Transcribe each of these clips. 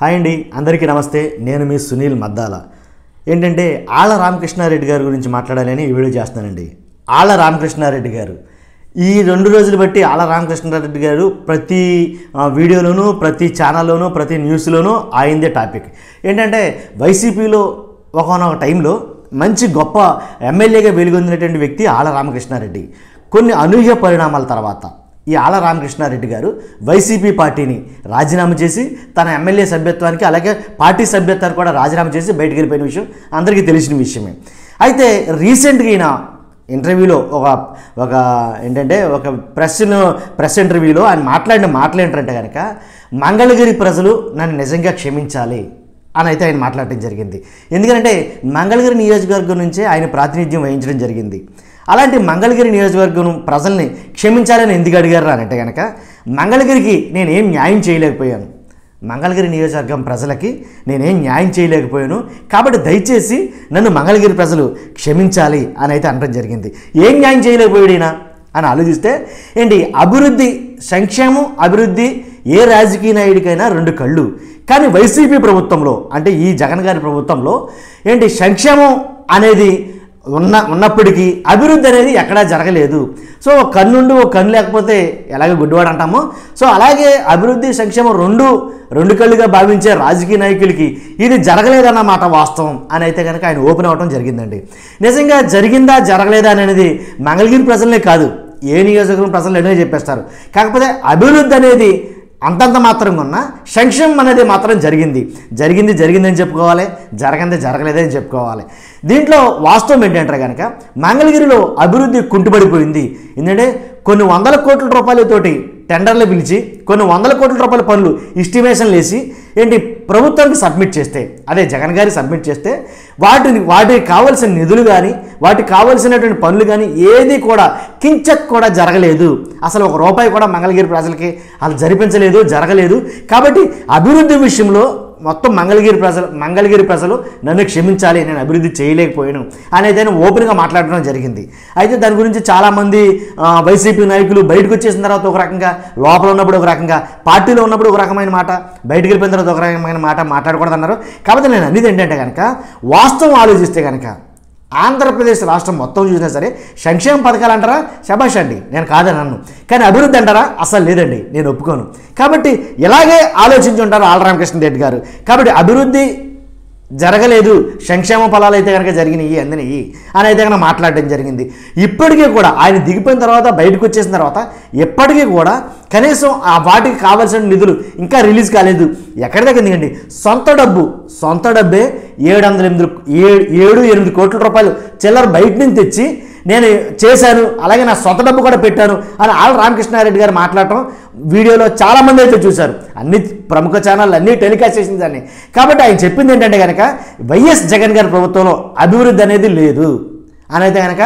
Hi అండి, అందరికీ నమస్తే. నేను మీ సునీల్ మద్దాల. ఏంటంటే ఆళ్ల రామకృష్ణారెడ్డి గారి గురించి మాట్లాడాలని ఈ వీడియో చేస్తున్నానండి. ఆళ్ల రామకృష్ణారెడ్డి గారు ఈ 2 రోజులు బట్టి ఆళ్ల రామకృష్ణారెడ్డి గారు ప్రతి వీడియోలోనూ, ప్రతి ఛానల్లోనూ, ప్రతి న్యూస్లోనూ ఆయనదే టాపిక్. ఏంటంటే వైసీపీలో ఒకనొక టైంలో మంచి గొప్ప ఎమ్మెల్యేగా వెలుగొందినటువంటి వ్యక్తి ఆళ్ల రామకృష్ణారెడ్డి. కొన్ని అనూహ్య పరిణామాల తర్వాత ఈ ఆళ్ల రామకృష్ణారెడ్డి గారు వైసీపీ పార్టీని రాజీనామా చేసి తన ఎమ్మెల్యే సభ్యత్వానికి అలాగే పార్టీ సభ్యత్వానికి కూడా రాజీనామా చేసి బయటికి వెళ్ళిపోయిన విషయం అందరికీ తెలిసిన విషయమే. అయితే రీసెంట్గా ఈయన ఇంటర్వ్యూలో ఒక ప్రెస్ ఇంటర్వ్యూలో ఆయన మాట్లాడిన మాటలు ఏంటంటే కనుక మంగళగిరి ప్రజలు నన్ను నిజంగా క్షమించాలి అని అయితే ఆయన మాట్లాడటం జరిగింది. ఎందుకంటే మంగళగిరి నియోజకవర్గం నుంచే ఆయన ప్రాతినిధ్యం వహించడం జరిగింది. అలాంటి మంగళగిరి నియోజకవర్గం ప్రజల్ని క్షమించాలని ఎందుకు అడిగారు అని అంటే కనుక మంగళగిరికి నేనేం న్యాయం చేయలేకపోయాను, మంగళగిరి నియోజకవర్గం ప్రజలకి నేనేం న్యాయం చేయలేకపోయాను, కాబట్టి దయచేసి నన్ను మంగళగిరి ప్రజలు క్షమించాలి అని అయితే అనడం జరిగింది. ఏం న్యాయం చేయలేకపోయాడినా అని ఆలోచిస్తే ఏంటి, అభివృద్ధి, సంక్షేమం, అభివృద్ధి ఏ రాజకీయ నాయుడికైనా 2 కళ్ళు. కానీ వైసీపీ ప్రభుత్వంలో అంటే ఈ జగన్ గారి ప్రభుత్వంలో ఏంటి సంక్షేమం అనేది ఉన్నప్పటికీ అభివృద్ధి అనేది ఎక్కడా జరగలేదు. సో ఒక కన్నుండి ఒక కన్ను లేకపోతే ఎలాగ గుడ్డివాడు అంటామో, సో అలాగే అభివృద్ధి సంక్షేమం రెండు కళ్ళుగా భావించే రాజకీయ నాయకులకి ఇది జరగలేదన్నమాట వాస్తవం అని అయితే కనుక ఆయన ఓపెన్ అవ్వడం జరిగిందండి. నిజంగా జరిగిందా జరగలేదా అనేది మంగళగిరి ప్రజలనే కాదు, ఏ నియోజకవర్గం ప్రజలు ఎన్నో చెప్పేస్తారు. కాకపోతే అభివృద్ధి అనేది అంతంత మాత్రంగా ఉన్న సంక్షేమం అనేది మాత్రం జరిగిందని చెప్పుకోవాలి, జరగలేదని చెప్పుకోవాలి. దీంట్లో వాస్తవం ఏంటంటే కనుక మంగళగిరిలో అభివృద్ధి కుంటుపడిపోయింది. ఎందుకంటే కొన్ని 100 కోట్ల రూపాయలతోటి టెండర్లు పిలిచి కొన్ని 100 కోట్ల రూపాయల పనులు ఎస్టిమేషన్లు వేసి ఏంటి ప్రభుత్వానికి సబ్మిట్ చేస్తే, అదే జగన్ గారి సబ్మిట్ చేస్తే వాటికి కావాల్సిన నిధులు కానీ వాటికి కావాల్సినటువంటి పనులు కానీ ఏది కూడా కించత్ కూడా జరగలేదు. అసలు 1 రూపాయి కూడా మంగళగిరి ప్రజలకి అసలు జరగలేదు. కాబట్టి అభివృద్ధి విషయంలో మొత్తం మంగళగిరి ప్రజలు నన్ను క్షమించాలి, నేను అభివృద్ధి చేయలేకపోయాను అనేది ఆయన ఓపెన్గా మాట్లాడడం జరిగింది. అయితే దాని గురించి చాలామంది వైసీపీ నాయకులు బయటకు వచ్చేసిన తర్వాత ఒక రకంగా, లోపల ఉన్నప్పుడు ఒక రకంగా, పార్టీలో ఉన్నప్పుడు ఒక రకమైన మాట, బయటకు వెళ్ళిపోయిన తర్వాత ఒక రకమైన మాట మాట్లాడకూడదు అన్నారు. కాబట్టి నేను అనేది ఏంటంటే కనుక వాస్తవం ఆలోచిస్తే కనుక ఆంధ్రప్రదేశ్ రాష్ట్రం మొత్తం చూసినా సరే సంక్షేమ పథకాలు అంటారా, శభాష్ అండి, నేను కాదని అన్ను. కానీ అభివృద్ధి అంటారా, అసలు లేదండి, నేను ఒప్పుకోను. కాబట్టి ఇలాగే ఆలోచించి ఉంటారు ఆళ్ల రామకృష్ణారెడ్డి గారు. కాబట్టి అభివృద్ధి జరగలేదు, సంక్షేమ ఫలాలు అయితే కనుక జరిగినాయి అందినాయి అని అయితే కనుక మాట్లాడడం జరిగింది. ఇప్పటికీ కూడా ఆయన దిగిపోయిన తర్వాత బయటకు వచ్చేసిన తర్వాత ఇప్పటికీ కూడా కనీసం ఆ వాటికి కావాల్సిన నిధులు ఇంకా రిలీజ్ కాలేదు. ఎక్కడి దగ్గర ఎందుకండి, సొంత డబ్బే 7-8 కోట్ల రూపాయలు చిల్లర బయట నుంచి తెచ్చి నేను చేశాను, అలాగే నా సొంత డబ్బు కూడా పెట్టాను అని ఆళ్ల రామకృష్ణారెడ్డి గారు మాట్లాడటం వీడియోలో చాలామంది అయితే చూశారు. అన్ని ప్రముఖ ఛానళ్ళు అన్నీ టెలికాస్ట్ చేసింది దాన్ని. కాబట్టి ఆయన చెప్పింది ఏంటంటే కనుక వైఎస్ జగన్ గారి ప్రభుత్వంలో అభివృద్ధి అనేది లేదు అని అయితే కనుక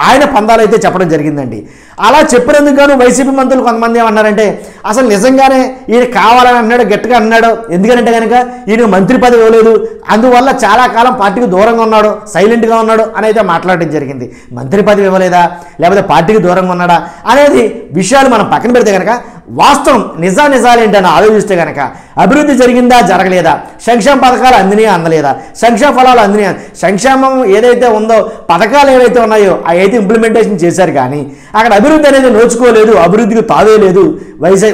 ఆయన పందాలు అయితే చెప్పడం జరిగిందండి. అలా చెప్పినందుకు గాను వైసీపీ మంత్రులు కొంతమంది ఏమన్నారంటే అసలు నిజంగానే ఈయన కావాలని అన్నాడు, గట్టిగా అన్నాడు. ఎందుకంటే కనుక ఈయన మంత్రి పదవి ఇవ్వలేదు, అందువల్ల చాలా కాలం పార్టీకి దూరంగా ఉన్నాడు, సైలెంట్గా ఉన్నాడు అని అయితే మాట్లాడడం జరిగింది. మంత్రి పదవి ఇవ్వలేదా లేకపోతే పార్టీకి దూరంగా ఉన్నాడా అనేది విషయాలు మనం పక్కన పెడితే కనుక వాస్తవం నిజాలు ఏంటని ఆలోచిస్తే కనుక అభివృద్ధి జరిగిందా జరగలేదా, సంక్షేమ పథకాలు అందినాయా అందలేదా, సంక్షేమ ఫలాలు అందినాయా, సంక్షేమం ఏదైతే ఉందో పథకాలు ఏవైతే ఉన్నాయో అవి అయితే ఇంప్లిమెంటేషన్ చేశారు. కానీ అక్కడ అభివృద్ధి అనేది నోచుకోలేదు, అభివృద్ధికి తావే లేదు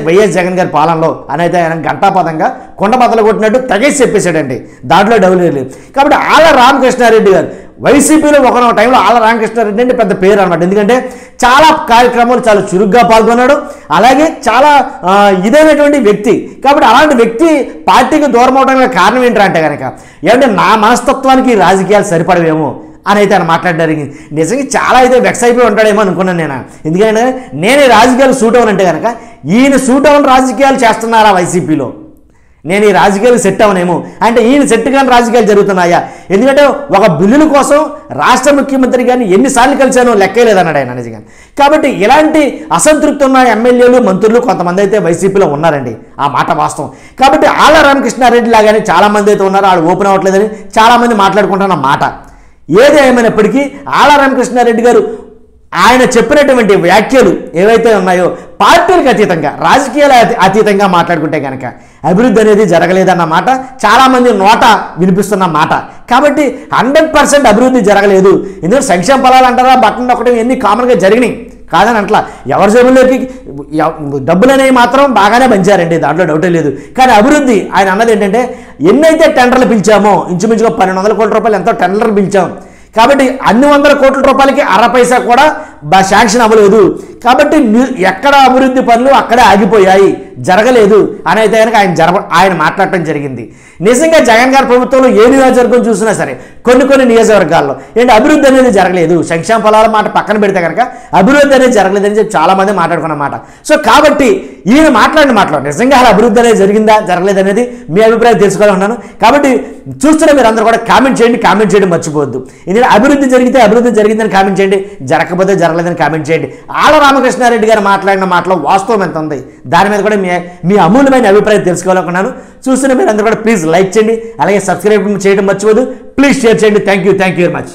వైఎస్ జగన్ గారి పాలనలో అని అయితే ఆయన గంటాపదంగా కుండబద్దలు కొట్టినట్టు తగేసి చెప్పేశాడండి. దాంట్లో డౌన్ లేదు. కాబట్టి ఆళ్ల రామకృష్ణారెడ్డి గారు వైసీపీలో ఒక టైంలో ఆళ్ల రామకృష్ణారెడ్డి అంటే పెద్ద పేరు అనమాట. ఎందుకంటే చాలా కార్యక్రమాలు చాలా చురుగ్గా పాల్గొన్నాడు, అలాగే చాలా ఇదైనటువంటి వ్యక్తి. కాబట్టి అలాంటి వ్యక్తి పార్టీకి దూరం అవడానికి కారణం ఏంటంటే కనుక ఏమంటే నా మనస్తత్వానికి రాజకీయాలు సరిపడవేమో అని అయితే ఆయన మాట్లాడడానికి నిజంగా చాలా అయితే వెక్స్ అయిపోయి ఉంటాడేమో అనుకున్నాను నేను. ఎందుకంటే నేనే రాజకీయాలు సూట్ అవ్వనంటే కనుక ఈయన సూట్ అవ్వని రాజకీయాలు చేస్తున్నారా వైసీపీలో, నేను ఈ రాజకీయాలు సెట్ అవనేమో అంటే ఈయన సెట్ కాని రాజకీయాలు జరుగుతున్నాయా. ఎందుకంటే ఒక బిల్లుల కోసం రాష్ట్ర ముఖ్యమంత్రి గారిని ఎన్నిసార్లు కలిశానో లెక్కలేదన్నాడు ఆయన నిజంగా. కాబట్టి ఇలాంటి అసంతృప్తి ఉన్న ఎమ్మెల్యేలు మంత్రులు కొంతమంది అయితే వైసీపీలో ఉన్నారండి, ఆ మాట వాస్తవం. కాబట్టి ఆళ్ల రామకృష్ణారెడ్డి లాగానే చాలామంది అయితే ఉన్నారు, వాళ్ళు ఓపెన్ అవ్వట్లేదని చాలామంది మాట్లాడుకుంటున్న మాట. ఏది ఏమైనప్పటికీ ఆళ్ల రామకృష్ణారెడ్డి గారు ఆయన చెప్పినటువంటి వ్యాఖ్యలు ఏవైతే ఉన్నాయో పార్టీలకు అతీతంగా, రాజకీయాల అతీతంగా మాట్లాడుకుంటే కనుక అభివృద్ధి అనేది జరగలేదన్న మాట చాలామంది నోట వినిపిస్తున్న మాట. కాబట్టి 100% అభివృద్ధి జరగలేదు. ఎందుకంటే సంక్షేమ ఫలాలు అంటారా, బట్టలు నొక్కడం ఇవన్నీ కామన్గా జరిగినాయి కాదని అట్లా. ఎవరి జేబుల్లోకి డబ్బులు అనేవి మాత్రం బాగానే పంచారండి, దాంట్లో డౌటే లేదు. కానీ అభివృద్ధి ఆయన అన్నది ఏంటంటే, ఎన్నైతే టెండర్లు పిలిచామో ఇంచుమించుగా 1200 కోట్ల రూపాయలు ఎంతో టెండర్లు పిలిచాం, కాబట్టి అన్ని 100 కోట్ల రూపాయలకి 0.5 పైసా కూడా శాంక్షన్ అవ్వలేదు. కాబట్టి ఎక్కడ అభివృద్ధి పనులు అక్కడే ఆగిపోయాయి, జరగలేదు అని అయితే కనుక ఆయన మాట్లాడటం జరిగింది. నిజంగా జగన్ గారి ప్రభుత్వంలో ఏ నియోజకవర్గం చూసినా సరే కొన్ని నియోజకవర్గాల్లో ఏంటి అభివృద్ధి అనేది జరగలేదు. సంక్షేమ ఫలాల మాట పక్కన పెడితే కనుక అభివృద్ధి అనేది జరగలేదని చెప్పి చాలామంది మాట్లాడుకున్నమాట. సో కాబట్టి ఈయన మాట్లాడు నిజంగా అలా అభివృద్ధి అనేది జరిగిందా జరగలేదు అనేది మీ అభిప్రాయం తెలుసుకోవాలన్నాను. కాబట్టి చూస్తున్న మీరు అందరూ కూడా కామెంట్ చేయడం మర్చిపోవద్దు. ఎందుకంటే అభివృద్ధి జరిగితే అభివృద్ధి జరిగిందని కామెంట్ చేయండి, జరగకపోతే జరగలేదని కామెంట్ చేయండి. ఆళ్ళ రామకృష్ణారెడ్డి గారు మాట్లాడిన మాటలో వాస్తవం ఎంత ఉంది దాని మీద కూడా మీ అమూల్యమైన అభిప్రాయం తెలుసుకోవాలనుకున్నాను. చూస్తున్న మీరు అందరూ కూడా ప్లీజ్ లైక్ చేయండి, అలాగే సబ్స్క్రైబ్ చేయడం మర్చిపోదు, ప్లీజ్ షేర్ చేయండి. Thank you very much.